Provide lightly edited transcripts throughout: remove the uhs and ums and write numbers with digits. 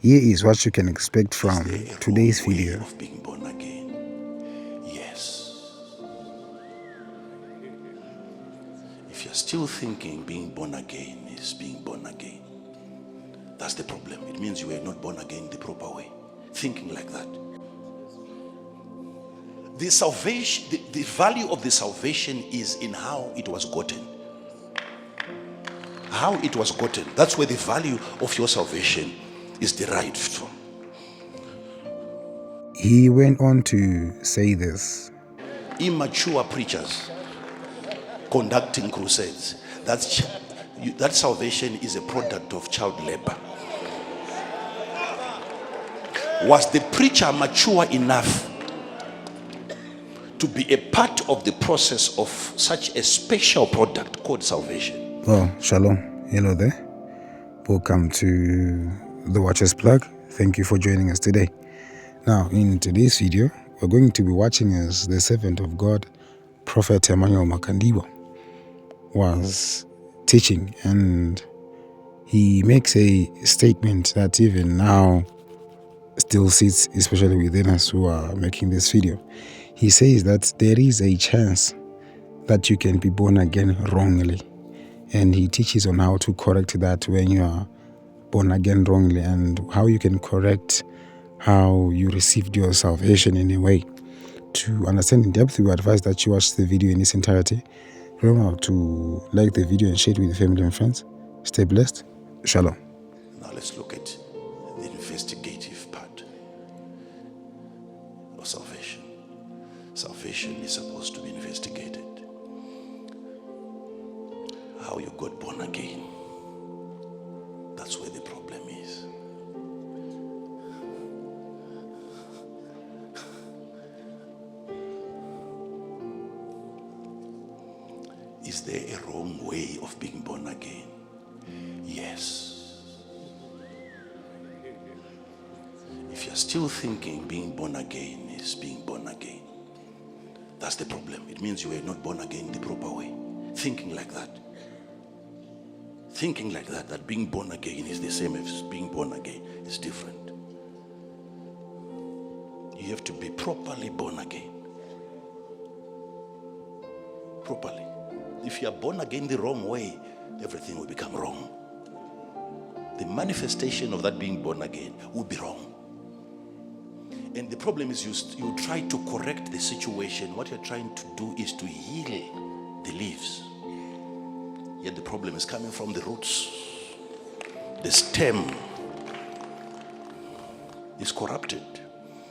Here is what you can expect from today's video. Of being born again. Yes. If you're still thinking being born again is being born again, that's the problem. It means you were not born again the proper way. Thinking like that. The salvation, the value of the salvation is in how it was gotten. How it was gotten. That's where the value of your salvation is derived from. He went on to say this. Immature preachers conducting crusades. That salvation is a product of child labor. Was the preacher mature enough to be a part of the process of such a special product called salvation? Well, shalom. Hello there. Welcome to the Watcher's Plug. Thank you for joining us today. Now, in today's video, we're going to be watching as the servant of God, Prophet Emmanuel Makandiwa, was teaching, and he makes a statement that even now still sits, especially within us who are making this video. He says that there is a chance that you can be born again wrongly, and he teaches on how to correct that when you are born again wrongly, and how you can correct how you received your salvation in a way. To understand in depth, we advise that you watch the video in its entirety. Remember to like the video and share it with your family and friends. Stay blessed. Shalom. Now let's look at the investigative part of salvation. Salvation is supposed to be investigated. How you got born again. That's where the problem is. Is there a wrong way of being born again? Yes. If you're still thinking being born again is being born again, that's the problem. It means you were not born again the proper way. Thinking like that. Thinking like that, that being born again is the same as being born again. It's different. You have to be properly born again. Properly. If you are born again the wrong way, everything will become wrong. The manifestation of that being born again will be wrong. And the problem is you try to correct the situation. What you're trying to do is to heal the leaves. Yet the problem is coming from the roots. The stem is corrupted.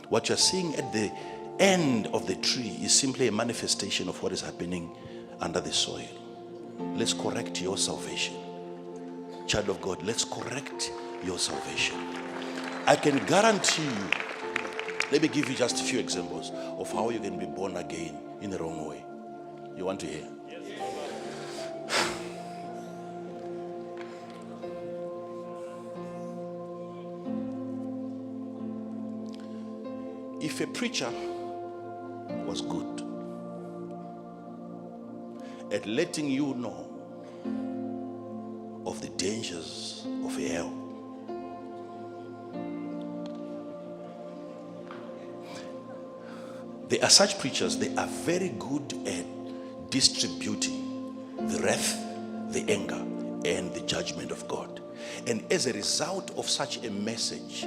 What you're seeing at the end of the tree is simply a manifestation of what is happening under the soil. Let's correct your salvation. Child of God, let's correct your salvation. I can guarantee you, let me give you just a few examples of how you can be born again in the wrong way. You want to hear? Yes. If a preacher was good at letting you know of the dangers of hell, there are such preachers, they are very good at distributing the wrath, the anger, and the judgment of God. And as a result of such a message,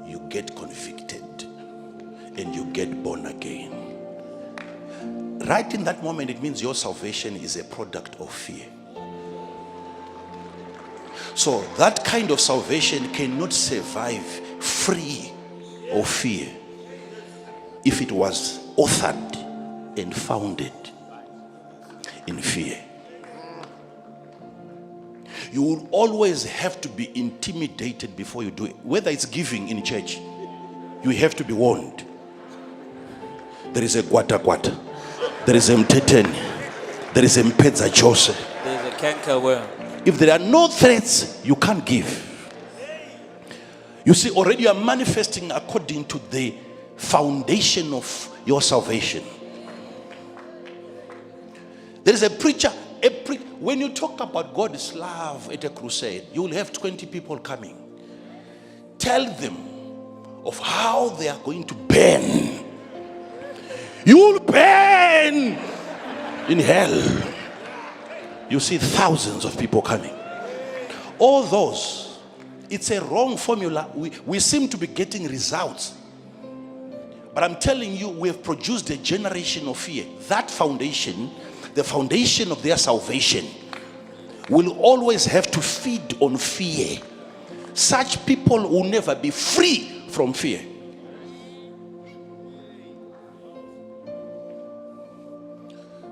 you get convicted and you get born again. Right in that moment, it means your salvation is a product of fear. So that kind of salvation cannot survive free of fear if it was authored and founded in fear. You will always have to be intimidated before you do it. Whether it's giving in church, you have to be warned. There is a kwata. There is a mteten. There is a mpedza chose. There is a cankerworm. If there are no threats, you can't give. You see, already you are manifesting according to the foundation of your salvation. There is a preacher. When you talk about God's love at a crusade, you will have 20 people coming. tell them of how they are going to burn. You'll burn in hell. You see thousands of people coming. All those, it's a wrong formula. We seem to be getting results. But I'm telling you, we have produced a generation of fear. That foundation, the foundation of their salvation, will always have to feed on fear. Such people will never be free from fear.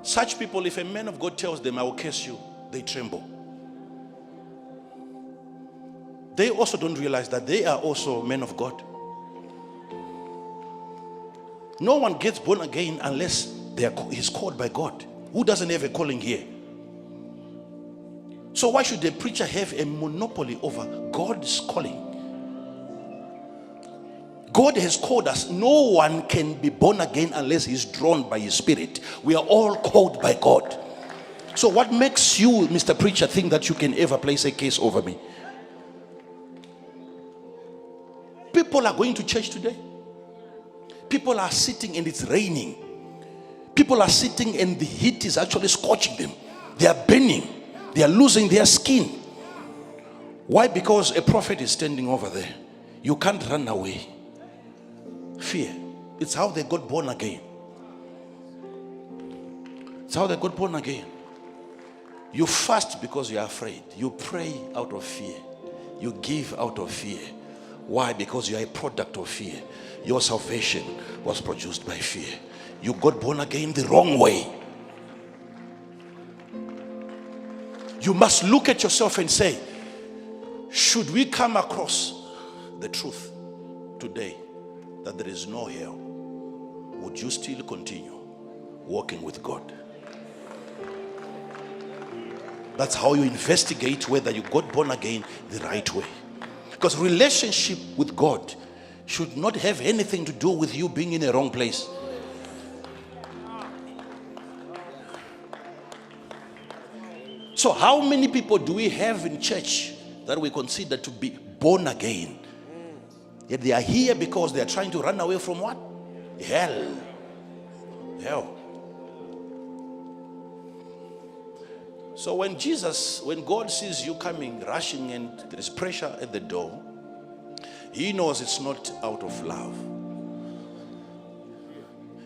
Such people, if a man of God tells them, I will curse you, they tremble. They also don't realize that they are also men of God. No one gets born again unless he's called by God. Who doesn't have a calling here? So why should the preacher have a monopoly over God's calling? God has called us. No one can be born again unless he's drawn by his spirit. We are all called by God. So what makes you, Mr. Preacher, think that you can ever place a case over me? People are going to church today. People are sitting and it's raining. People are sitting and the heat is actually scorching them. They are burning. They are losing their skin. Why? Because a prophet is standing over there. You can't run away. Fear. It's how they got born again. It's how they got born again. You fast because you are afraid. You pray out of fear. You give out of fear. Why? Because you are a product of fear. Your salvation was produced by fear. You got born again the wrong way. You must look at yourself and say, should we come across the truth today that there is no hell, would you still continue walking with God? That's how you investigate whether you got born again the right way. Because relationship with God should not have anything to do with you being in a wrong place. So how many people do we have in church that we consider to be born again? Yet they are here because they are trying to run away from what? Hell. Hell. So when God sees you coming, rushing, and there is pressure at the door, he knows it's not out of love.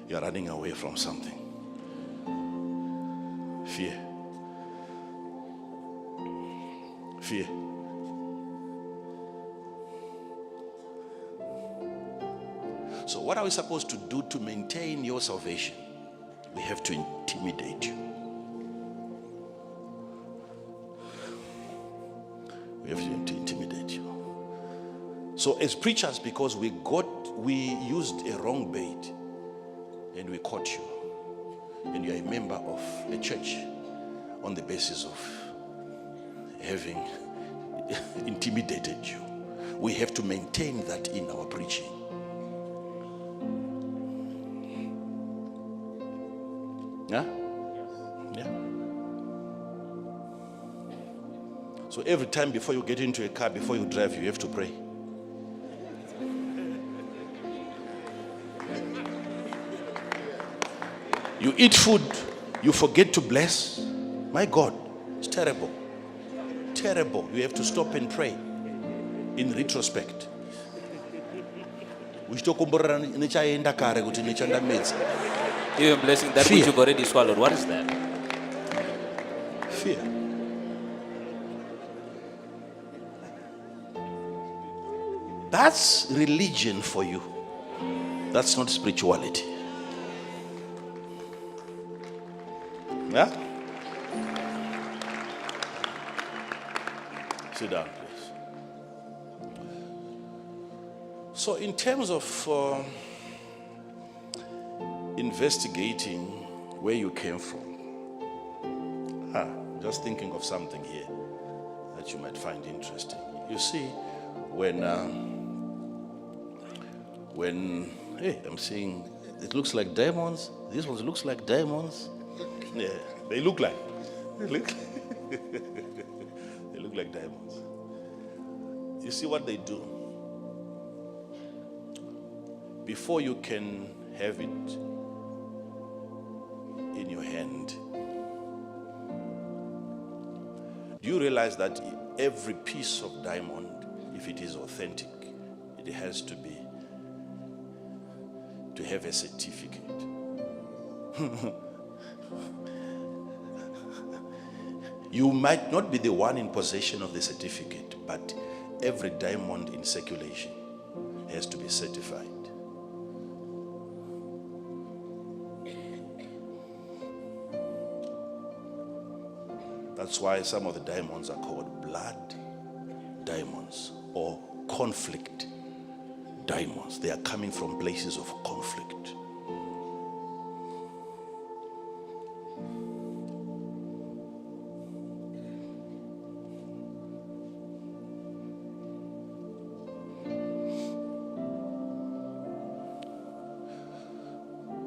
You are running away from something. Fear. Fear. So what are we supposed to do to maintain your salvation? We have to intimidate you. We have to intimidate you. So as preachers, because we used a wrong bait and we caught you, and you're a member of a church on the basis of having intimidated you, we have to maintain that in our preaching. Yeah? Yeah. So every time before you get into a car, before you drive, you have to pray. You eat food, you forget to bless. My God, it's terrible. Terrible. You have to stop and pray in retrospect. Even blessing that which you've already swallowed. What is that? Fear. That's religion for you. That's not spirituality. Yeah? Sit down, please. So in terms of investigating where you came from, just thinking of something here that you might find interesting. You see, when hey, I'm seeing it looks like diamonds. This one looks like diamonds. Yeah, they look like they look like diamonds. You see what they do? before you can have it in your hand, do you realize that every piece of diamond, if it is authentic, it has to have a certificate? You might not be the one in possession of the certificate, but every diamond in circulation has to be certified. That's why some of the diamonds are called blood diamonds or conflict diamonds. They are coming from places of conflict.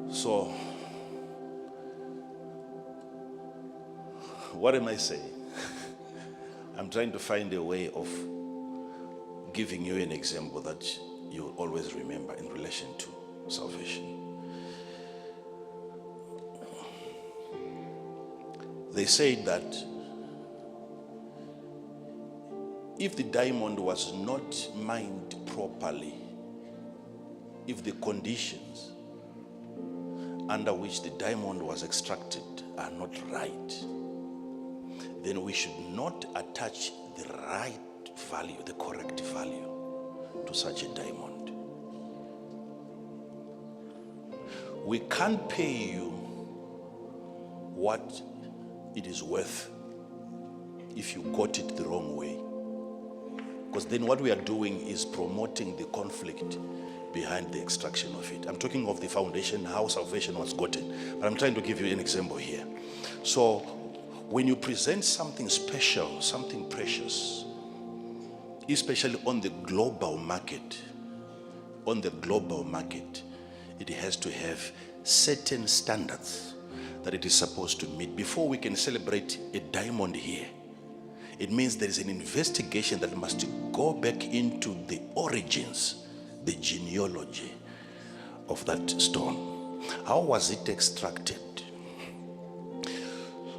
So, what am I saying? I'm trying to find a way of giving you an example that you'll always remember in relation to salvation. They say that if the diamond was not mined properly, if the conditions under which the diamond was extracted are not right, then we should not attach the right value, the correct value to such a diamond. We can't pay you what it is worth if you got it the wrong way. Because then what we are doing is promoting the conflict behind the extraction of it. I'm talking of the foundation, how salvation was gotten. But I'm trying to give you an example here. So when you present something special, something precious, especially on the global market, it has to have certain standards that it is supposed to meet. Before we can celebrate a diamond here, it means there is an investigation that must go back into the origins, the genealogy of that stone. How was it extracted?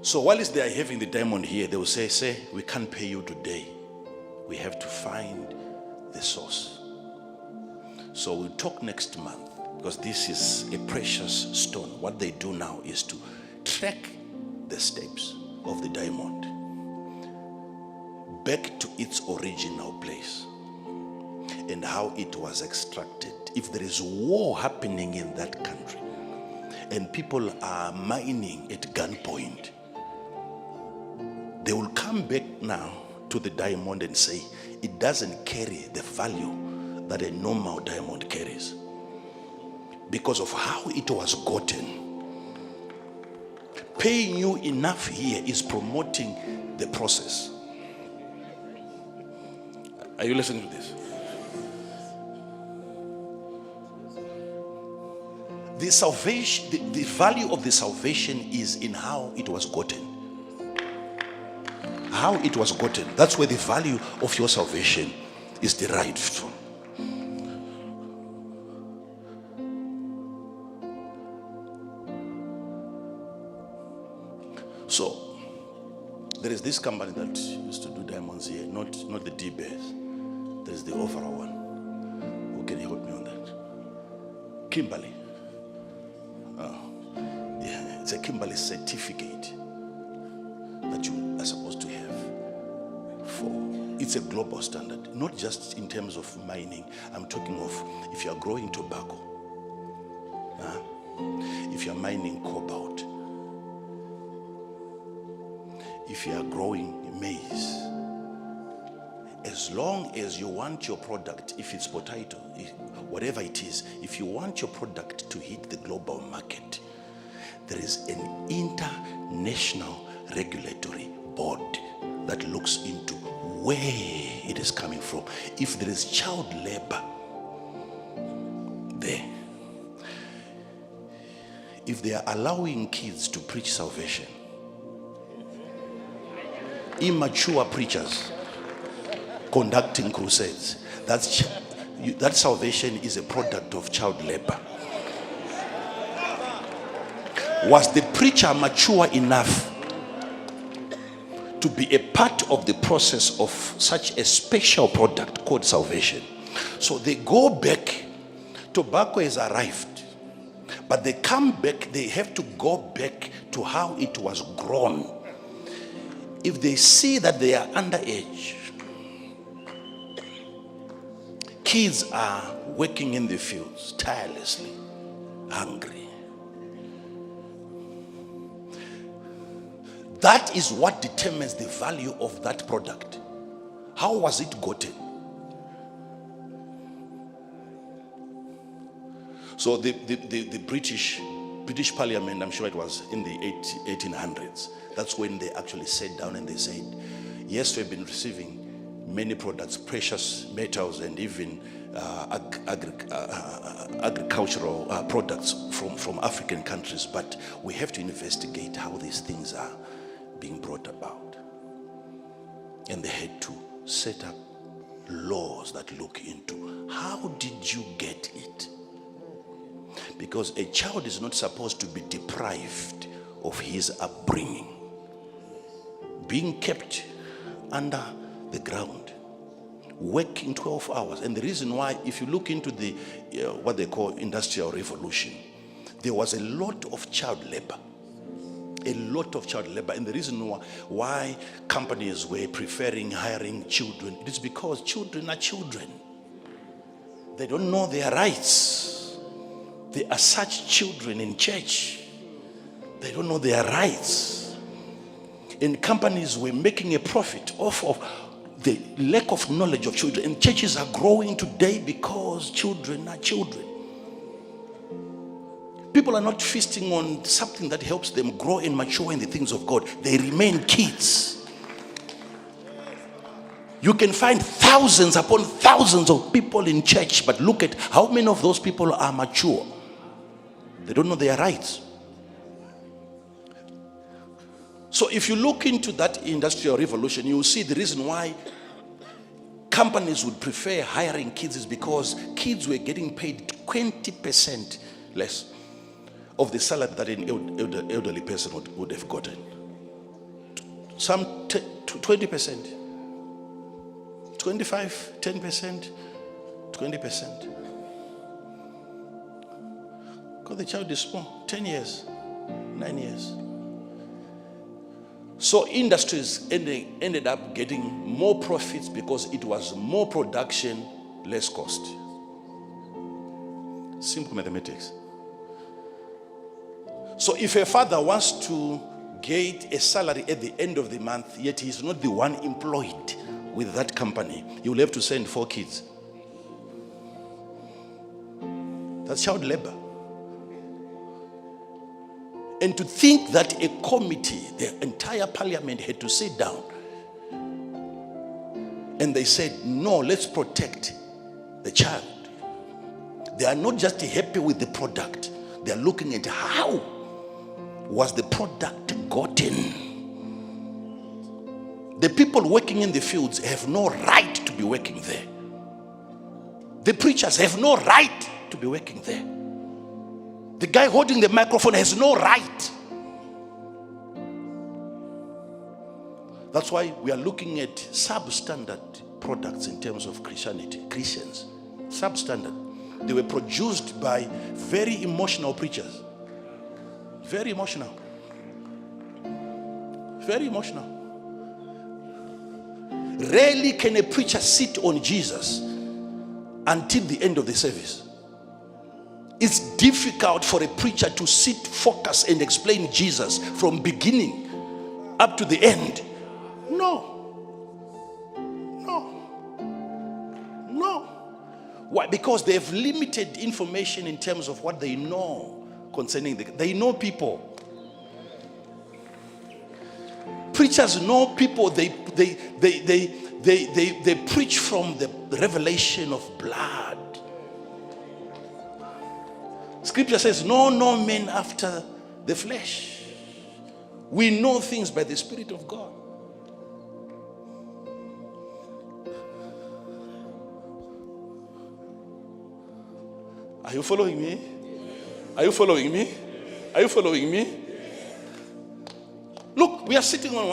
So while they are having the diamond here, they will say, we can't pay you today. We have to find the source. So we'll talk next month, because this is a precious stone. What they do now is to track the steps of the diamond back to its original place and how it was extracted. If there is war happening in that country and people are mining at gunpoint, they will come back now to the diamond and say it doesn't carry the value that a normal diamond carries because of how it was gotten. Paying you enough here is promoting the process. Are you listening to this? The salvation, the value of the salvation is in how it was gotten. How it was gotten. That's where the value of your salvation is derived from. So, there is this company that used to do diamonds here, not the D-Bears. There is the overall one. Who can help me on that? Kimberly. Yeah, it's a Kimberly certificate that you are supposed to have. It's a global standard, not just in terms of mining. I'm talking of if you are growing tobacco, if you are mining cobalt, if you are growing maize, as long as you want your product, if it's potato, whatever it is, if you want your product to hit the global market, there is an international regulatory board that looks into where it is coming from. If there is child labor there, if they are allowing kids to preach salvation, immature preachers conducting crusades, that salvation is a product of child labor. Was the preacher mature enough to be a part of the process of such a special product called salvation? So they go back, tobacco has arrived, but they come back, they have to go back to how it was grown. If they see that they are underage, kids are working in the fields tirelessly, hungry. That is what determines the value of that product. How was it gotten? So the British Parliament, I'm sure it was in the 1800s, that's when they actually sat down and they said, yes, we've been receiving many products, precious metals, and even agricultural products from African countries, but we have to investigate how these things are being brought about. And they had to set up laws that look into how did you get it? Because a child is not supposed to be deprived of his upbringing, being kept under the ground, working 12 hours. And the reason why, if you look into the what they call industrial revolution, there was a lot of child labor. A lot of child labor. And the reason why companies were preferring hiring children, it is because children are children. They don't know their rights. There are such children in church. They don't know their rights. And companies were making a profit off of the lack of knowledge of children. And churches are growing today because children are children. People are not feasting on something that helps them grow and mature in the things of God. They remain kids. You can find thousands upon thousands of people in church, but look at how many of those people are mature. They don't know their rights. So if you look into that industrial revolution, you will see the reason why companies would prefer hiring kids is because kids were getting paid 20% less of the salary that an elderly person would have gotten. Some 20%, 25, 10%, 20%. Because the child is small, 10 years, 9 years. So industries ended up getting more profits because it was more production, less cost. Simple mathematics. So if a father wants to get a salary at the end of the month, yet he's not the one employed with that company, he will have to send 4 kids. That's child labor. And to think that a committee, the entire parliament had to sit down and they said, no, let's protect the child. They are not just happy with the product. They are looking at how was the product gotten. The people working in the fields have no right to be working there. The preachers have no right to be working there. The guy holding the microphone has no right. That's why we are looking at substandard products in terms of Christianity. Christians, substandard. They were produced by very emotional preachers. Very emotional. Very emotional. Rarely can a preacher sit on Jesus until the end of the service. It's difficult for a preacher to sit, focus, and explain Jesus from beginning up to the end. No. Why? Because they have limited information in terms of what they know concerning they know people. Preachers know people. They preach from the revelation of blood. Scripture says, no men after the flesh. We know things by the Spirit of God. Are you following me? Are you following me? Are you following me? Look, we are sitting on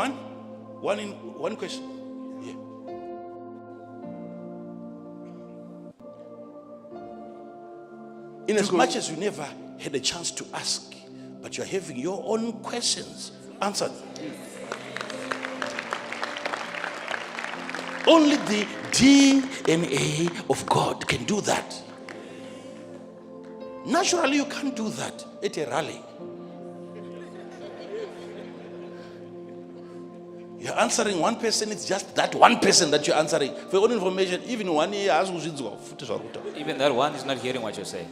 one question. Yeah. In as much as you never had a chance to ask, but you're having your own questions answered. Only the DNA of God can do that. Naturally, you can't do that at a rally. You're answering one person, it's just that one person that you're answering. For your own information, even 1 year, Even that one is not hearing what you're saying.